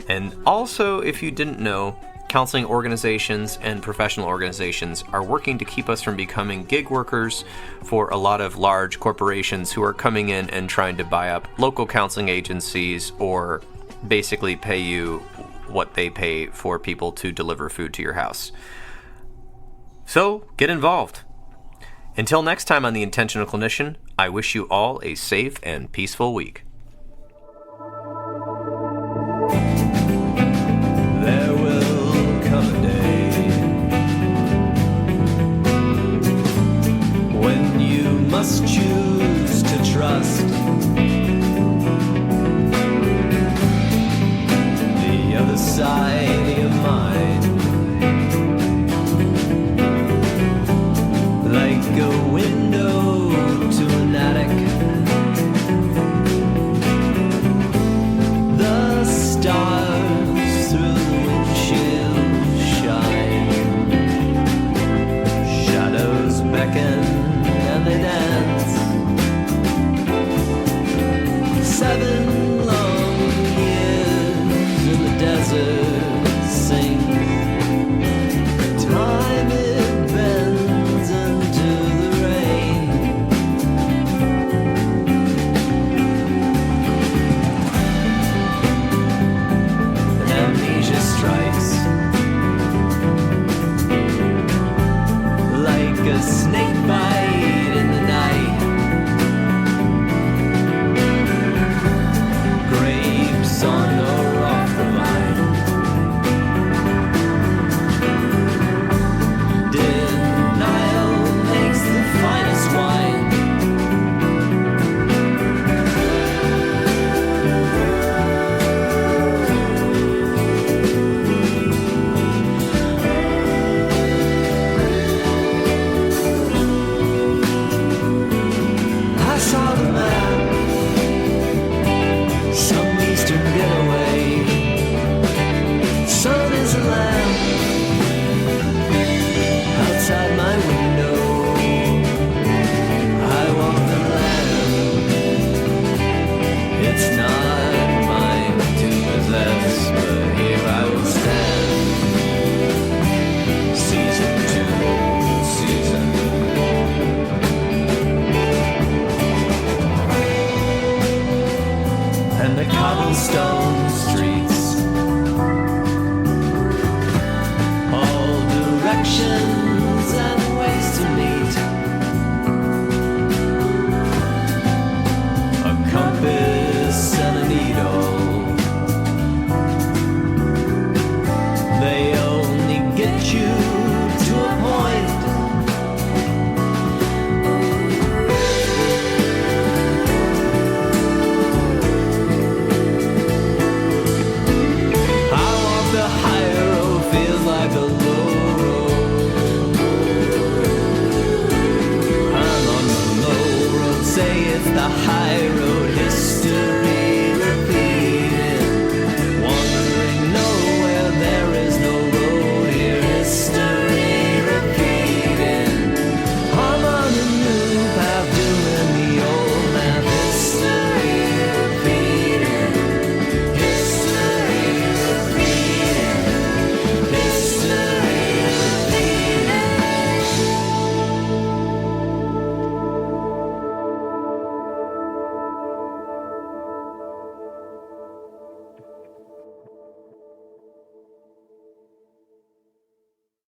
And also, if you didn't know, counseling organizations and professional organizations are working to keep us from becoming gig workers for a lot of large corporations who are coming in and trying to buy up local counseling agencies or basically pay you what they pay for people to deliver food to your house. So, get involved. Until next time on The Intentional Clinician, I wish you all a safe and peaceful week. There will come a day when you must choose to trust the other side of your mind, like a window to an attic. high road history.